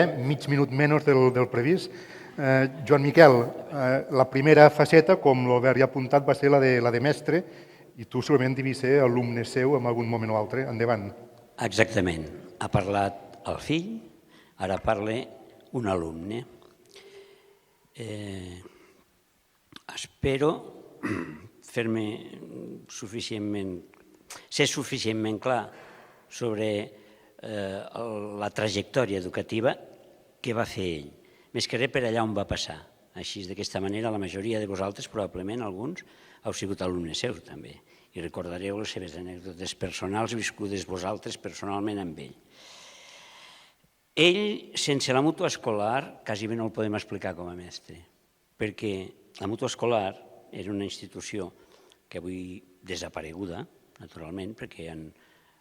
mig minut menys del previst. Joan Miquel, la primera faceta, com l'Albert ja ha apuntat, va ser la de mestre, i tu segurament devies ser alumne seu en algun moment o altre. Endavant. Exactament. Ha parlat el fill, ara parla un alumne. Espero ser suficientment clar sobre la trajectòria educativa que va fer ell, més que res per allà on va passar. Així, d'aquesta manera, la majoria de vosaltres, probablement alguns, heu sigut alumnes seus també, i recordareu les seves anècdotes personals viscudes vosaltres personalment amb ell. Ell, sense la mútua escolar, quasi bé no el podem explicar com a mestre, perquè la mútua escolar era una institució que avui desapareguda, naturalment, perquè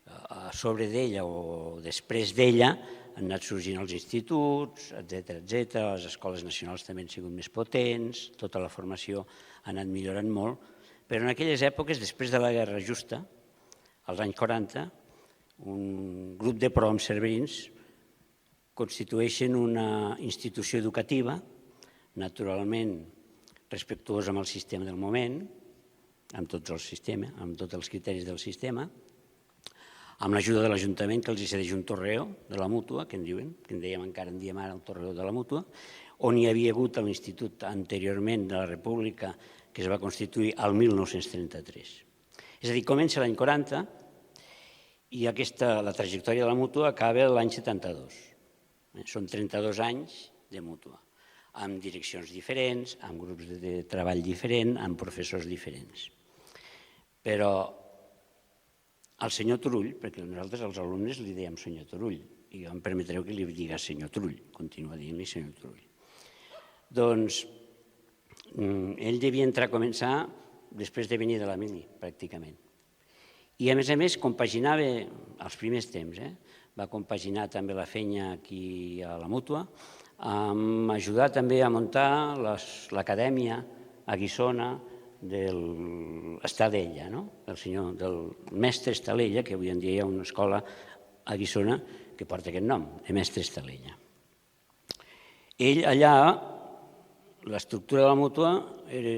a sobre d'ella o després d'ella han anat sorgint els instituts, etc. Les escoles nacionals també han sigut més potents, tota la formació ha anat millorant molt, però en aquelles èpoques, després de la Guerra Justa, als anys 40, un grup de prohoms cerverins constitueixen una institució educativa, naturalment respectuosa amb el sistema del moment, amb tots els criteris del sistema, amb l'ajuda de l'Ajuntament, que els cedeix un torreó de la mútua, que en diuen, que en dèiem encara en diem ara el torreó de la mútua, on hi havia hagut l'institut anteriorment de la República, que es va constituir al 1933. És a dir, comença l'any 40 i la trajectòria de la mútua acaba l'any 72. Són 32 anys de mútua, amb direccions diferents, amb grups de treball diferents, amb professors diferents. Però el senyor Turull, perquè nosaltres als alumnes li dèiem senyor Turull, i jo em permetreu que li digués senyor Turull, continua dient-li senyor Turull. Doncs ell devia entrar a començar després de venir de la mili, pràcticament. I a més compaginava, als primers temps, va compaginar també la feina aquí a la mútua, amb ajudar també a muntar l'acadèmia a Guissona del Estadella, del mestre Estalella, que avui en dia hi ha una escola a Guissona que porta aquest nom, de mestre Estalella. Ell allà, l'estructura de la mútua era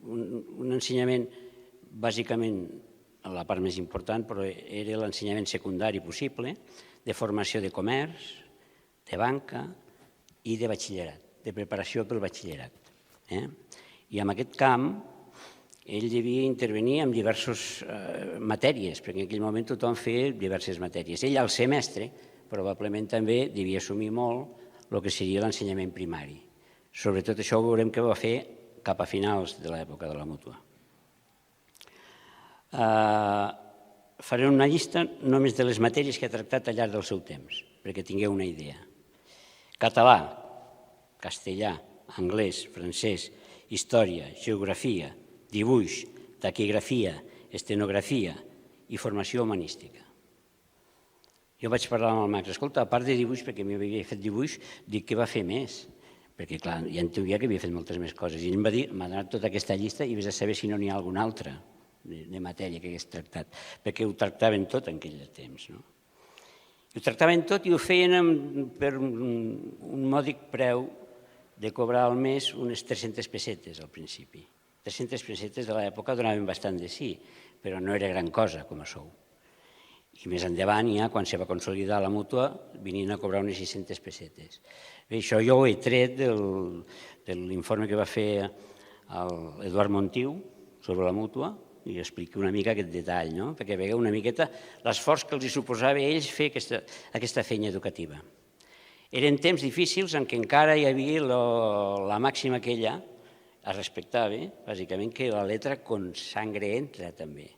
un ensenyament, bàsicament, la part més important, però era l'ensenyament secundari possible, de formació de comerç, de banca i de batxillerat, de preparació pel batxillerat. I en aquest camp ell devia intervenir en diverses matèries, perquè en aquell moment tothom feia diverses matèries. Ell, al ser mestre, probablement també devia assumir molt el que seria l'ensenyament primari. Sobretot això ho veurem que va fer cap a finals de l'època de la mútua. Faré una llista només de les matèries que ha tractat al llarg del seu temps, perquè tingueu una idea. Català, castellà, anglès, francès, història, geografia, dibuix, taquigrafia, estenografia i formació humanística. Jo vaig parlar amb el Max, escolta, a part de dibuix, perquè m'havia fet dibuix, dic que va fer més, perquè clar, ja intuïa que havia fet moltes més coses. I ell em va dir, m'ha donat tota aquesta llista i vés a saber si no n'hi ha alguna altra de matèria que hagués tractat, perquè ho tractaven tot en aquell temps. Ho tractaven tot i ho feien per un mòdic preu de cobrar al mes unes 300 pessetes al principi. 300 pessetes de l'època donaven bastant de sí, però no era gran cosa com a sou. I més endavant, ja, quan se va consolidar la mútua, venien a cobrar unes 600 pessetes. Bé, això jo ho he tret de l'informe que va fer l'Eduard Montiu sobre la mútua, i explico una mica aquest detall, perquè veieu una miqueta l'esforç que els suposava a ells fer aquesta feina educativa. Eren temps difícils en què encara hi havia la màxima aquella, es respectava, bàsicament, que la letra con sangre entra també.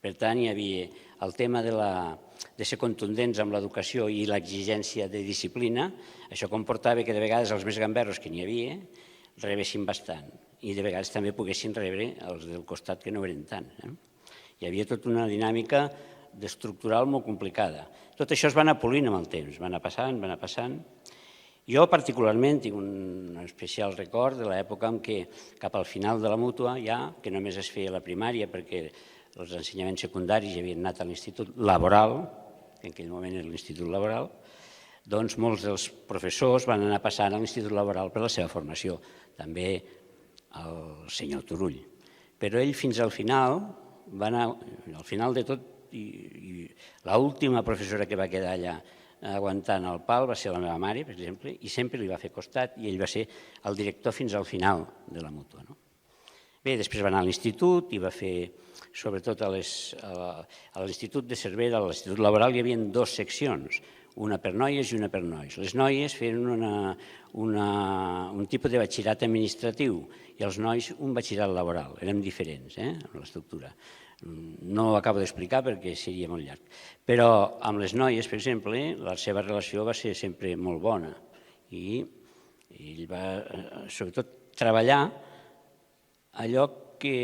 Per tant, hi havia el tema de ser contundents amb l'educació i l'exigència de disciplina. Això comportava que de vegades els més gamberros que n'hi havia rebessin bastant i de vegades també poguessin rebre els del costat que no eren tant. Hi havia tota una dinàmica estructural molt complicada. Tot això es va anar polint amb el temps, va anar passant. Jo particularment tinc un especial record de l'època en què cap al final de la mútua ja, que només es feia la primària perquè els ensenyaments secundaris ja havien anat a l'Institut Laboral, que en aquell moment era l'Institut Laboral, doncs molts dels professors van anar passant a l'Institut Laboral per la seva formació, també el senyor Turull. Però ell fins al final va anar, al final de tot, i l'última professora que va quedar allà aguantant el pal va ser la meva mare, per exemple, i sempre li va fer costat i ell va ser el director fins al final de la mútua. Bé, després va anar a l'institut i va fer, sobretot a l'Institut de Cervera, a l'Institut Laboral, hi havia 2 seccions, una per noies i una per nois. Les noies feien un tipus de batxillerat administratiu i els nois un batxillerat laboral. Érem diferents en l'estructura. No ho acabo d'explicar perquè seria molt llarg. Però amb les noies, per exemple, la seva relació va ser sempre molt bona i ell va, sobretot, treballar allò que,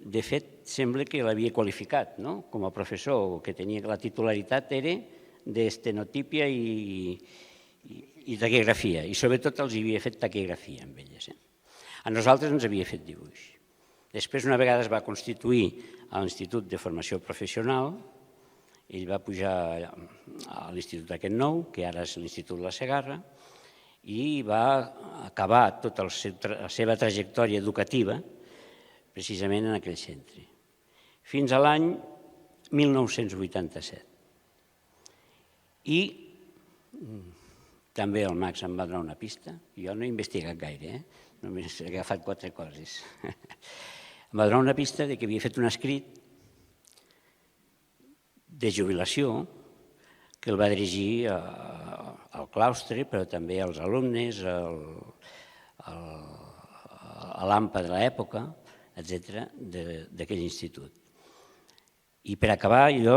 de fet, sembla que l'havia qualificat com a professor, que tenia la titularitat era d'estenotípia i taquigrafia, i sobretot els havia fet taquigrafia amb elles. A nosaltres ens havia fet dibuix. Després, una vegada es va constituir a l'Institut de Formació Professional, ell va pujar a l'Institut aquest nou, que ara és l'Institut La Segarra, i va acabar tota la seva trajectòria educativa precisament en aquell centre, fins a l'any 1987. I també el Max em va donar una pista, jo no he investigat gaire, només he agafat 4 coses. Em va donar una pista que havia fet un escrit de jubilació que el va dirigir al claustre, però també als alumnes, a l'AMPA de l'època, etc., d'aquell institut. I per acabar, jo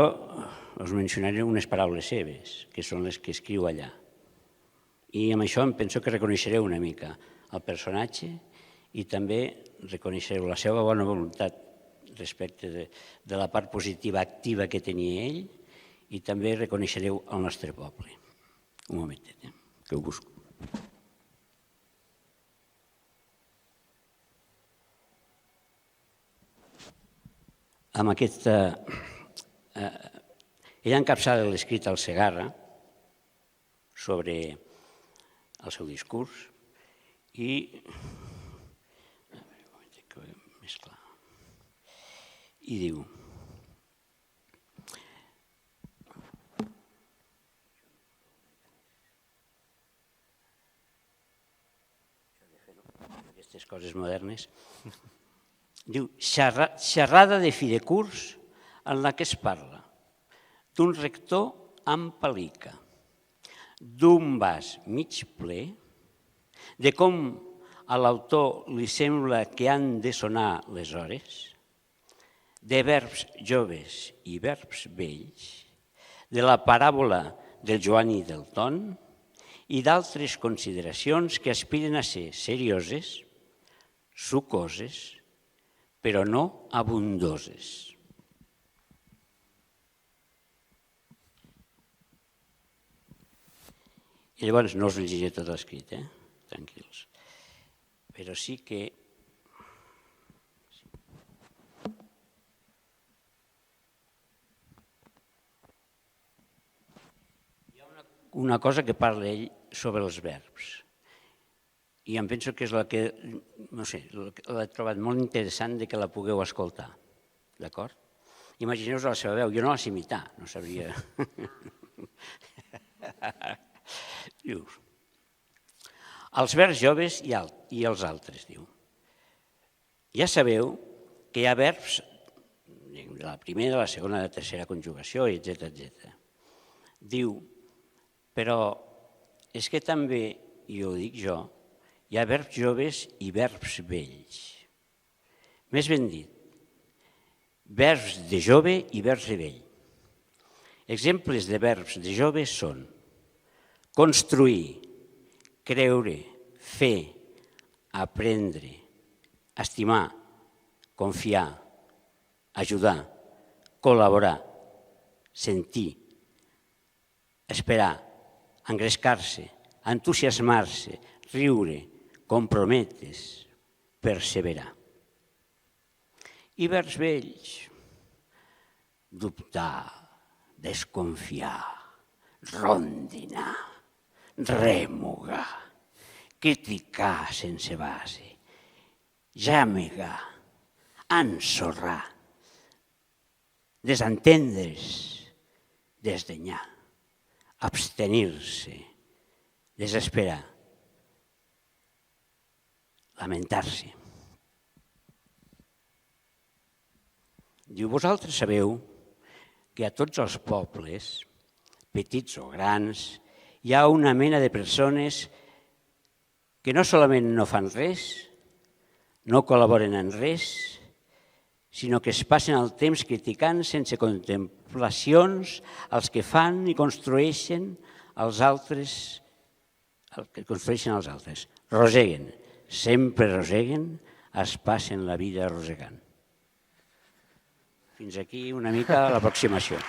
us mencionaré unes paraules seves, que són les que escriu allà. I amb això em penso que reconeixereu una mica el personatge i també reconeixereu la seva bona voluntat respecte de la part positiva activa que tenia ell i també reconeixereu el nostre poble. Un momentet, que ho busco. Amb aquesta... Ella encapçala l'escrit al Segarra sobre el seu discurs i... més clar. I diu... Aquestes coses modernes... Diu, xerrada de fi de curs en la que es parla d'un rector amb palica, d'un vas mig ple, de com a l'autor li sembla que han de sonar les hores, de verbs joves i verbs vells, de la paràbola del Joan i del Ton i d'altres consideracions que aspiren a ser serioses, sucoses, però no abundoses. I llavors no us llegiré tot l'escrit, tranquils. Però sí que... Hi ha una cosa que parla ell sobre els verbs. I em penso que és la que, no sé, l'he trobat molt interessant que la pugueu escoltar, d'acord? Imagineu-vos la seva veu, jo no la sé imitar, no sabria... Diu, els verbs joves i els altres, diu. Ja sabeu que hi ha verbs de la primera, la segona, la tercera conjugació, etc. Diu, però és que també, i ho dic jo, hi ha verbs joves i verbs vells. Més ben dit, verbs de jove i verbs de vell. Exemples de verbs de jove són construir, creure, fer, aprendre, estimar, confiar, ajudar, col·laborar, sentir, esperar, engrescar-se, entusiasmar-se, riure, comprometre's, perseverar. I verbs vells, dubtar, desconfiar, rondinar, remugar, criticar sense base, llamegar, ensorrar, desentendre's, desdenyar, abstenir-se, desesperar, lamentar-se. Diu, vosaltres sabeu que a tots els pobles, petits o grans, hi ha una mena de persones que no solament no fan res, no col·laboren en res, sinó que es passen el temps criticant sense contemplacions els que fan i construeixen els altres, Roseguen, sempre roseguen, es passen la vida rosegant. Fins aquí una mica l'aproximació.